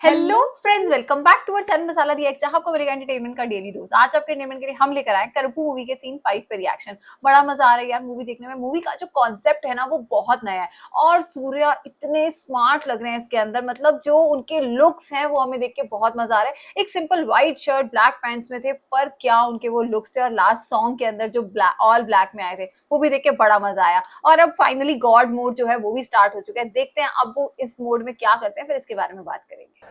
Hello friends, welcome back to our channel Masala React, जहां आपको मिलेगा एंटरटेनमेंट का डेली डोज। आज आपके एंटरटेनमेंट के लिए हम लेकर आए करपू मूवी के सीन 5 पे रिएक्शन। बड़ा मजा आ रहा है यार मूवी देखने में। मूवी का जो कॉन्सेप्ट है ना वो बहुत नया है और सूर्या इतने स्मार्ट लग रहे हैं इसके अंदर। मतलब जो उनके लुक्स हैं वो हमें देख के बहुत मजा आ रहा है। एक simple white shirt black pants में थे, पर क्या उनके वो लुक्स थे। और लास्ट सॉन्ग के अंदर जो ऑल ब्लैक में आए थे वो भी देख के बड़ा मजा आया। और अब फाइनली गॉड मोड जो है वो भी स्टार्ट हो चुका है। देखते हैं अब वो इस मोड में क्या करते हैं, फिर इसके बारे में बात करेंगे।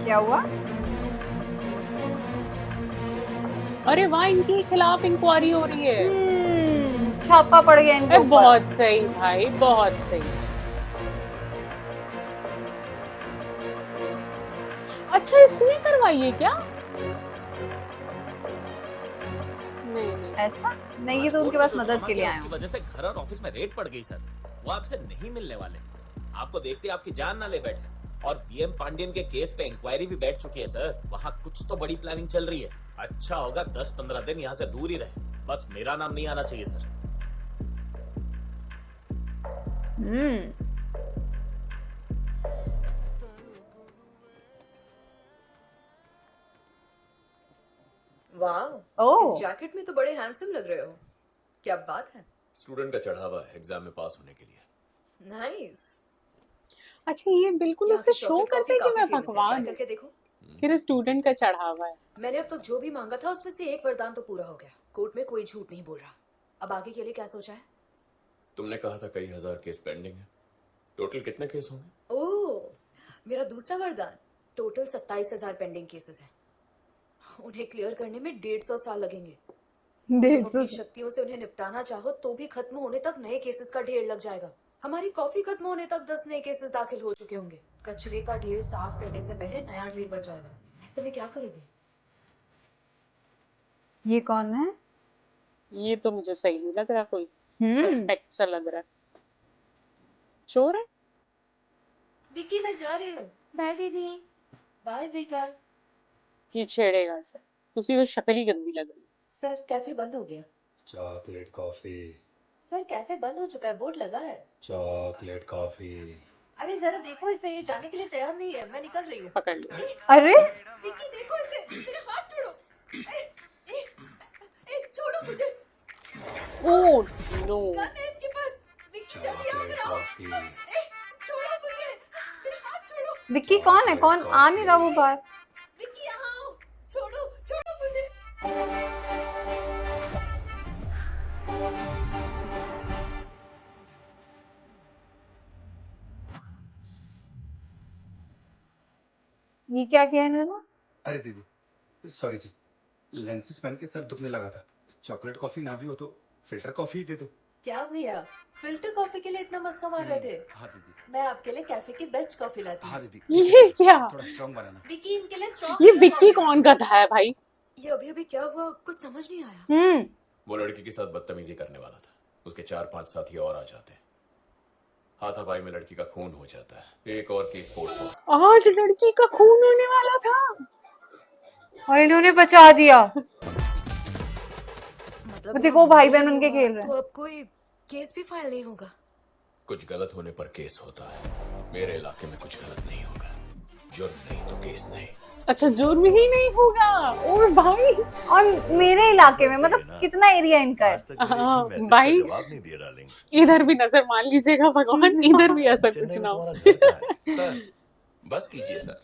क्या हुआ? अरे वाह, इनके खिलाफ इंक्वायरी हो रही है। छापा पड़ गया इनके ऊपर। बहुत सही भाई, बहुत सही। अच्छा, इसने करवाई है क्या? नहीं। ऐसा नहीं, ये तो उनके पास मदद के लिए आए हैं। वजह से घर और ऑफिस में रेड पड़ गई सर। वो आपसे नहीं मिलने वाले। आपको देखते आपकी जान ना ले बैठे। और वीएम पांडियन के केस पे इंक्वायरी भी बैठ चुकी है सर। वहाँ कुछ तो बड़ी प्लानिंग चल रही है। अच्छा होगा 10-15 दिन यहाँ से दूर ही रहे। बस मेरा नाम नहीं आना चाहिए सर। वाह, इस जैकेट में तो बड़े हैंडसम लग रहे हो। क्या बात है? स्टूडेंट का चढ़ावा है एग्जाम में पास होने के लिए। नाइस। अच्छा, ये बिल्कुल ऐसे शो करते कि मैं भगवान करके देखो। फिर स्टूडेंट का चढ़ावा है। मैंने अब तक जो भी मांगा था उसमें से एक वरदान तो पूरा हो गया। कोर्ट में कोई झूठ नहीं बोल रहा। अब आगे के लिए क्या सोचा है? तुमने कहा था कई हजार केस पेंडिंग है। टोटल कितने केस होंगे? ओह, मेरा दूसरा वरदान। टोटल 27,000 पेंडिंग केसेस हैं। उन्हें क्लियर करने में 150 साल लगेंगे। 150 शक्तियों से उन्हें निपटाना चाहो तो भी खत्म होने तक नए केसेस का ढेर लग जाएगा। हमारी कॉफी खत्म होने तक 10 नए केसेस दाखिल हो चुके होंगे। कचरे का ढेर साफ करने से पहले नया ढेर बच जाएगा। ऐसे में क्या करोगे? ये कौन है? ये तो मुझे सही नहीं लग रहा। कोई सस्पेक्ट सा लग रहा है। चोर है। विक्की, मैं जा रही हूँ। बाय दीदी। बाय विकल। ये छेड़ेगा सर। उसकी तो शक्ल ही गंदी लग रही है। सर, कैफे बंद हो गया। Chocolate coffee. सर, कैफे बंद हो चुका है, बोर्ड लगा है। Chocolate coffee. अरे जरा देखो इसे, ये जाने के लिए तैयार नहीं है। मैं निकल रही हूँ। पकड़ लो। अरे विक्की देखो इसे, मेरे हाथ छोड़ो। छोड़ो मुझे। Oh no. गन है इसके पास। विक्की जल्दी आओ, मेरा छोड़ो मुझे, मेरे हाथ छोड़ो। विक्की कौन है? कौन आ नहीं रहा वो बाहर? विक्की यहाँ आओ, छोड़ो छोड़ो मुझे। ये क्या किया इन्होंने? अरे दीदी, सॉरी जी, लेंसेज पहन के सर दुखने लगा था। चॉकलेट कॉफी ना भी हो तो फिल्टर कॉफी ही दे दो। क्या भैया, फिल्टर कॉफी के लिए इतना मस्का मार रहे थे? हाँ दीदी। मैं आपके लिए कैफे की बेस्ट कॉफी लाती हूँ। हाँ दीदी, ये क्या? थोड़ा स्ट्रॉन्ग बनाना। विक्की, इनके लिए स्ट्रॉन्ग। ये विक्की कौन गधा है भाई? ये अभी अभी क्या हुआ, कुछ समझ नहीं आया। वो लड़की के साथ बदतमीजी करने वाला था। उसके 4-5 साथी और आ जाते। हाथापाई में लड़की का खून हो जाता है। एक और केस कोर्ट में। आज लड़की का खून होने वाला था और इन्होंने बचा दिया। मतलब देखो भाई बहन उनके खेल रहे हैं। तो अब कोई केस भी फाइल नहीं होगा? कुछ गलत होने पर केस होता है। मेरे इलाके में कुछ गलत नहीं होगा। जुर्म नहीं तो केस नहीं। अच्छा, जुर्म ही नहीं होगा। और भाई, और मेरे इलाके में मतलब कितना एरिया इनका है। हाँ भाई, इधर भी नजर मान लीजिएगा भगवान, इधर भी ऐसा कुछ ना हो। सर, बस कीजिए सर,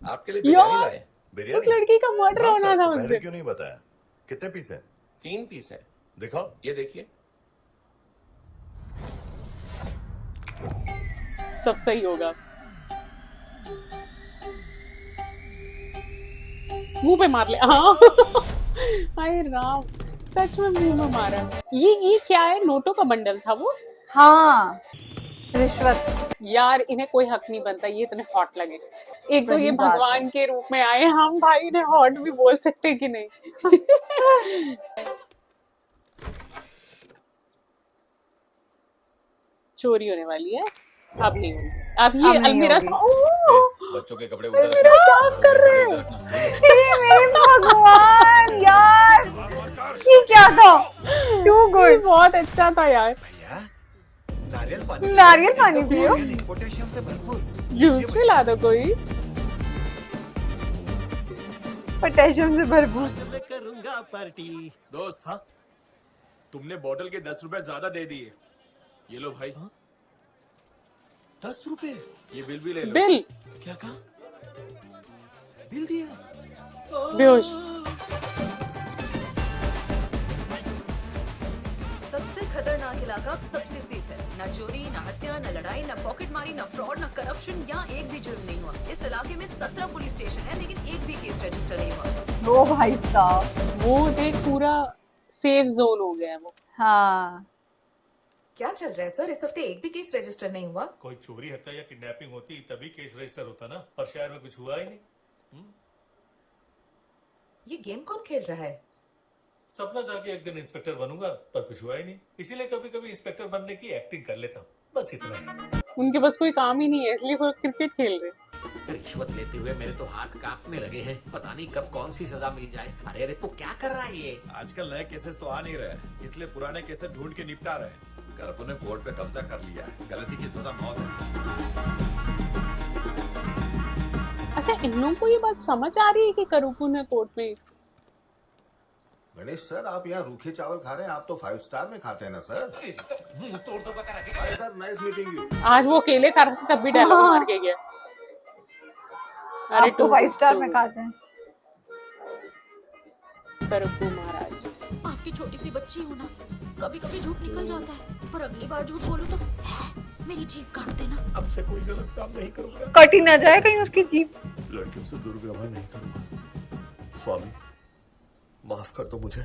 आपके लिए बिरयानी लाए। उस लड़की का मर्डर होना था उस पहले दिन। क्यों नहीं बताया? कितने पीस हैं? 3 पीस हैं। दिखाओ, ये देखिए। सब सही होगा। मुंह पे मार ले। हाँ। हाय राम, सच में मुंह में मारा। ये क्या है? नोटों का बंडल था वो। हाँ, रिश्वत। यार, इन्हें कोई हक नहीं बनता, ये इतने हॉट लगे। एक तो ये सही बात भगवान है। के रूप में आए, हम भाई ने हॉट भी बोल सकते कि नहीं? चोरी होने वाली है। अब नहीं होगी। अब ये अब नहीं अलमीरा होगी। बच्चों के कपड़े उधर मेरा साफ कर रहे हैं। हे मेरे भगवान यार, ये क्या था? टू ये गुड। बहुत अच्छा था यार। भैया नारियल पानी नारियल पानी पियो। पोटेशियम से भरपूर। जूस पिला दो कोई। पोटेशियम से भरपूर। मैं करूंगा पार्टी। दोस्त, हाँ तुमने बॉटल के 10 रुपए ज्यादा दे दिए। ये लो भाई। 10 रुपए ये बिल भी ले लो। बिल क्या कहा? बिल दिया? बेहोश। सबसे खतरनाक इलाका अब सबसे सेफ है। न चोरी, न हत्या, न लड़ाई, न पॉकेटमारी, न फ्रॉड, न करप्शन, यहाँ एक भी जुर्म नहीं हुआ। इस इलाके में 17 पुलिस स्टेशन है, लेकिन एक भी केस रजिस्टर नहीं हुआ। ओ भाई साहब। वो देख पूरा सेफ जोन हो गया है वो। हाँ क्या चल रहा है सर? इस हफ्ते एक भी केस रजिस्टर नहीं हुआ। कोई चोरी हत्या या किडनैपिंग होती तभी केस रजिस्टर होता ना, पर शहर में कुछ हुआ ही नहीं। ये गेम कौन खेल रहा है? सपना था कि एक दिन इंस्पेक्टर बनूंगा, पर कुछ हुआ ही नहीं। इसीलिए कभी कभी इंस्पेक्टर बनने की एक्टिंग कर लेता हूँ, बस इतना ही। उनके पास कोई काम ही नहीं है, इसलिए वो क्रिकेट खेल रहे। रिश्वत लेते हुए मेरे तो हाथ कांपने लगे हैं। पता नहीं कब कौन सी सजा मिल जाए। अरे अरे तू क्या कर रहा है ये? आजकल नए केसेस तो आ नहीं रहे, इसलिए पुराने केसेस ढूंढ के निपटा रहे हैं। करपू ने कोर्ट पे कब्जा कर लिया है, गलती की सजा मौत है। अच्छा, इन लोगों को ये बात समझ आ रही है कि करूपू ने कोर्ट में। गणेश सर, आप यहाँ रूखे चावल खा रहे हैं? आप तो 5 स्टार में खाते हैं ना सर। मुंह तोड़ दो बता अरे सर, नाइस मीटिंग यू। आज वो अकेले कर रहे थे, तब भी डायलॉग मार के गया। आप तो 5 स्टार में खाते हैं। करूपू महाराज। आपकी छोटी सी बच्ची हूँ ना, कभी कभी झूठ निकल जाता है, पर अगली बार झूठ बोलूं तो मेरी जीभ काट देना। अब से कोई गलत काम नहीं करूंगा, कट ही ना जाए कहीं उसकी जीभ। लड़कियों से दुर्व्यवहार नहीं करूंगा। स्वामी माफ कर दो मुझे।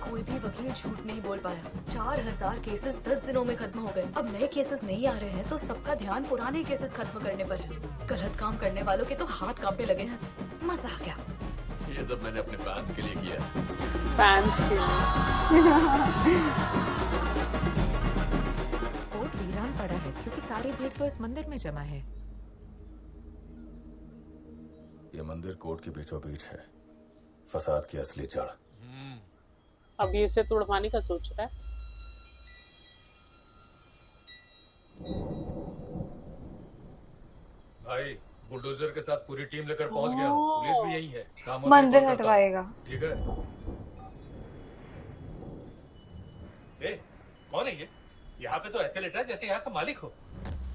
कोई भी वकील झूठ नहीं बोल पाया। 4000 केसेस 10 दिनों में खत्म हो गए। अब नए केसेस नहीं आ रहे हैं तो सबका ध्यान पुराने केसेस खत्म करने पर है। गलत काम करने वालों के तो हाथ कांपने लगे हैं। मजा आ गया। ये सब मैंने अपने फैंस के लिए किया। फैंस के लिए। कोर्ट वीरान पड़ा है क्योंकि सारी भीड़ तो इस मंदिर में जमा है। ये मंदिर कोर्ट के बीचों बीच है, फसाद की असली जड़। अब ये इसे तोड़वाने का सोच रहा है। भाई बुलडोजर के साथ पूरी टीम लेकर पहुंच गया हूँ। पुलिस भी यही है। काम होते ही मंदिर कॉल करता हूँ। हटवाएगा। ठीक है। ए, कौन है ये? यहाँ पे तो ऐसे लेटा है जैसे यहाँ का मालिक हो।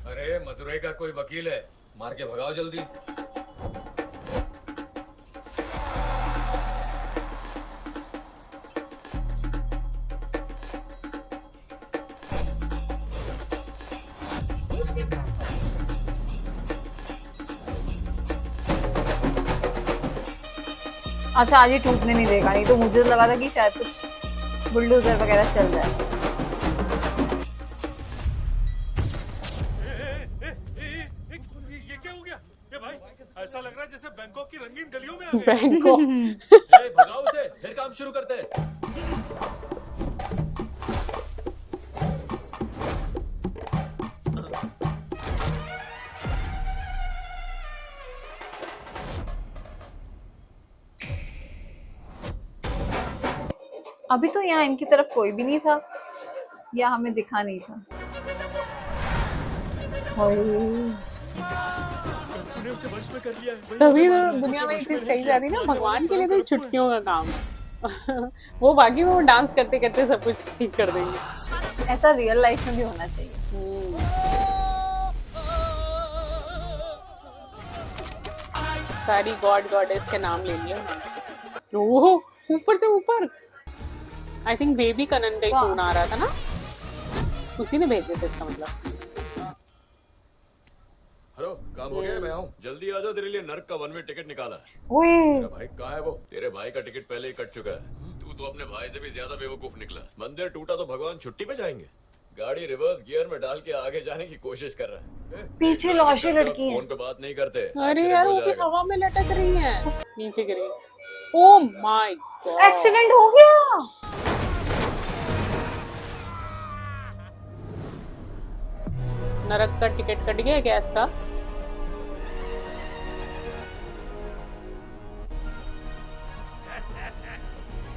अरे मदुरई का कोई वकील है, मार के भगाओ जल्दी। अच्छा आज ये टूटने नहीं देगा, नहीं तो मुझे लगा था कि शायद कुछ बुलडोजर वगैरह चल जाए। ये क्या हो गया? ये भाई ऐसा लग रहा है जैसे बैंकॉक की रंगीन गलियों में आ गए। बैंकॉक। ए, भगाओ उसे, फिर काम शुरू करते हैं। अभी तो यहाँ इनकी तरफ कोई भी नहीं था, या हमें दिखा नहीं था। तभी तो दुनिया में ये चीज कही जाती है ना, भगवान के लिए तो ये चुटकियों का काम। वो बाकी वो डांस करते करते सब कुछ ठीक कर देंगे। ऐसा रियल लाइफ में भी होना चाहिए। सारी गॉड गॉडेस के नाम ले लिया उन्होंने। ओह, ऊपर से ऊपर। आई थिंक बेबी कनन का ही फोन आ रहा था ना, उसी ने भेजे थे इसका मतलब। हेलो, काम हो गया? मैं आऊँ? जल्दी आ जाओ, तेरे लिए नर्क का 1 वे टिकट निकाला है। ओए मेरा भाई कहाँ है वो? तेरे भाई का टिकट पहले ही कट चुका है। तू तो अपने भाई से भी ज्यादा बेवकूफ निकला। मंदिर टूटा तो भगवान छुट्टी पे जाएंगे। गाड़ी रिवर्स गियर में डाल के आगे जाने की कोशिश कर रहा है। पीछे लौशी लड़की है। फोन पे बात नहीं करते। अरे एक्सीडेंट यार हो वो भी जाएगा। हवा में लटक रही है, नीचे गिरी। ओह माय गॉड, एक्सीडेंट हो गया। नरक का टिकट कट गया गैस का।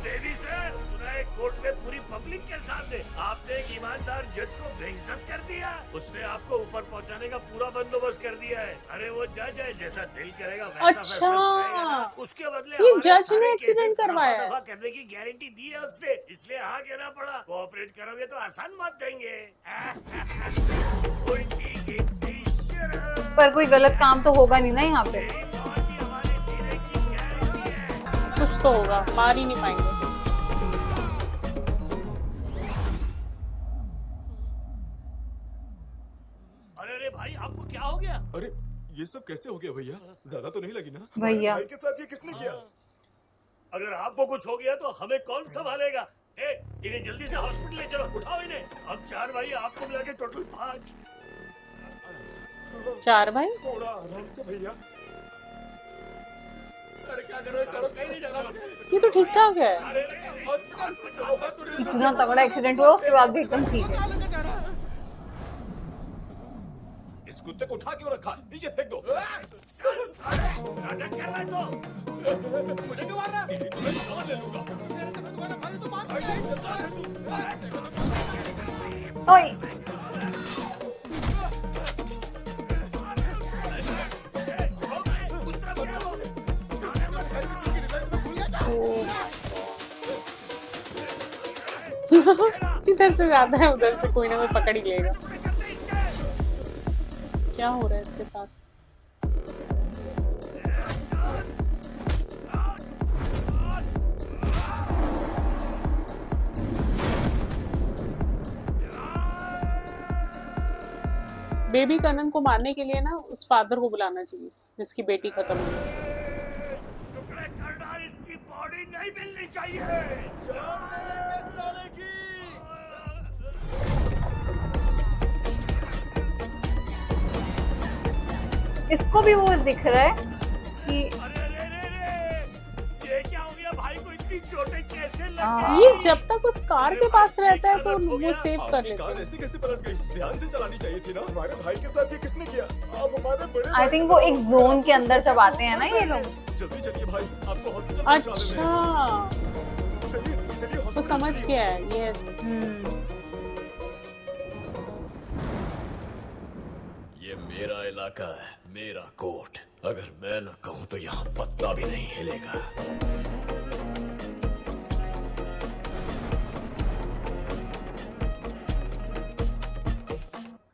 बेबी सर, सुना है कोर्ट में पूरी पब्लिक के सामने आपने एक ईमानदार जज को बेइज्जत कर दिया। उसने आपको ऊपर पहुंचाने का पूरा बंदोबस्त कर दिया है। अरे वो जज है, जैसा दिल करेगा वैसा अच्छा, फैसला सुनाएगा ना। उसके बदले ये हमारे जज सारे ने केसेस एक्सीडेंट करवाया है। दफा करने की गारंटी दी है उसने, इसलिए हाँ कहना पड़ा। कोऑपरेट करोगे तो आसान मत देंगे। उल्टी गिनती शुरू। पर कोई गलत काम तो होगा नहीं ना यहाँ पे। हमारे जीने की गारंटी है। कुछ तो होगा, मार ही नहीं पाएंगे। अरे भाई, आपको क्या हो गया? अरे ये सब कैसे हो गया भैया? ज्यादा तो नहीं लगी ना? भैया। भाई के साथ ये किसने किया? अगर आपको कुछ हो गया तो हमें कौन संभालेगा? इन्हें जल्दी से हॉस्पिटल ले चलो, उठाओ इन्हें। अब 4 भाई, आपको मिला के टोटल 5। 4 भाई? थोड़ा आराम से भैया। अरे क्या कर रहे हो? चलो कहीं नहीं जाना। ये तो ठीक ठाक है। हॉस्पिटल चलो, हॉस्पिटल चलो। इतना तगड़ा एक्सीडेंट हुआ, उसके बाद भी एकदम ठीक है। इस कुत्ते को उठा क्यों रखा? नीचे फेंक दो। नाटक कर रहा है तो मुझे क्यों मार रहा है? तुम्हें जान ले लूंगा। तुम्हारा भाई तो मार रहा है। ओए, इधर से ज्यादा है, उधर से कोई ना कोई पकड़ ही लेगा। क्या हो रहा है इसके साथ? बेबी कनन को मारने के लिए ना उस फादर को बुलाना चाहिए जिसकी बेटी खत्म हुई। टुकड़े कर डाल, इसकी बॉडी नहीं मिलनी चाहिए। साले की। इसको भी वो दिख रहा है कि ये क्या हो गया? भाई को इतनी चोटें कैसे लग हाँ। ये जब तक उस कार के पास रहता है तो वो सेव कर लेते कार हैं। ऐसे कैसे पलट गई? ध्यान से चलानी चाहिए थी ना। हमारे भाई के साथ ये किसने किया? आप हमारे बड़े आई थिंक वो एक जोन के अंदर जब आते हैं ना ये लोग। जल्दी चलिए भाई, आपको हॉस्पिटल पहुंचा देते हैं। अच्छा, चलिए चलिए वो हॉस्पिटल समझ चलिए। गया है। यस, ये मेरा इलाका है, मेरा कोर्ट। अगर मैं न कहूं तो यहाँ पत्ता भी नहीं हिलेगा।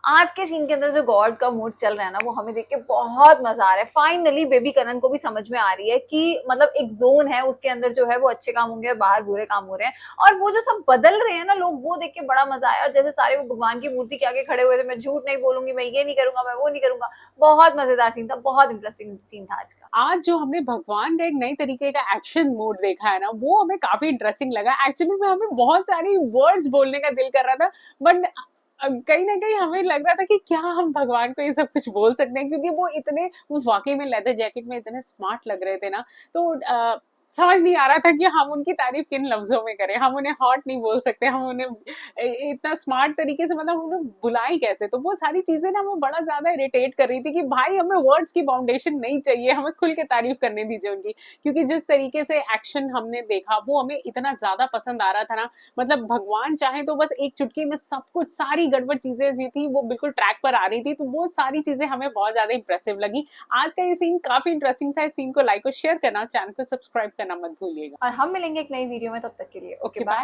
आज के सीन के अंदर जो गॉड का मूड चल रहा है ना, वो हमें देख के बहुत मजा आ रहा है। फाइनली बेबी कनन को भी समझ में आ रही है कि मतलब एक जोन है, उसके अंदर जो है वो अच्छे काम होंगे और बाहर बुरे काम हो रहे हैं। और वो जो सब बदल रहे हैं ना लोग, वो देख के बड़ा मजा आया। और जैसे सारे वो भगवान की मूर्ति के आगे खड़े हुए थे, मैं झूठ नहीं बोलूंगी, मैं ये नहीं करूंगा, मैं वो नहीं करूंगा। बहुत मजेदार सीन था, बहुत इंटरेस्टिंग सीन था आज का। आज जो हमने भगवान का एक नई तरीके का एक्शन मोड देखा है ना, वो हमें काफी इंटरेस्टिंग लगा। एक्चुअली में हमें बहुत सारी वर्ड्स बोलने का दिल कर रहा था, बट कहीं ना कहीं हमें लग रहा था कि क्या हम भगवान को ये सब कुछ बोल सकते हैं, क्योंकि वो वाकई में लेदर जैकेट में इतने स्मार्ट लग रहे थे ना। तो समझ नहीं आ रहा था कि हम उनकी तारीफ किन लफ्जों में करें। हम उन्हें हॉट नहीं बोल सकते, हम उन्हें इतना स्मार्ट तरीके से मतलब उन्हें बुलाएं कैसे। तो वो सारी चीजें ना हमें बड़ा ज्यादा इरिटेट कर रही थी कि भाई हमें वर्ड्स की फाउंडेशन नहीं चाहिए, हमें खुल के तारीफ करने दीजिए उनकी। क्योंकि जिस तरीके से एक्शन हमने देखा वो हमें इतना ज्यादा पसंद आ रहा था ना। मतलब भगवान चाहे तो बस एक चुटकी में सब कुछ, सारी गड़बड़ चीजें जी थी वो बिल्कुल ट्रैक पर आ रही थी। तो वो सारी चीजें हमें बहुत ज्यादा इंप्रेसिव लगी। आज का ये सीन काफी इंटरेस्टिंग था। इस सीन को लाइक और शेयर करना, चैनल को सब्सक्राइब करना मत भूलिएगा। और हम मिलेंगे एक नई वीडियो में, तब तक के लिए ओके बाय। बाय।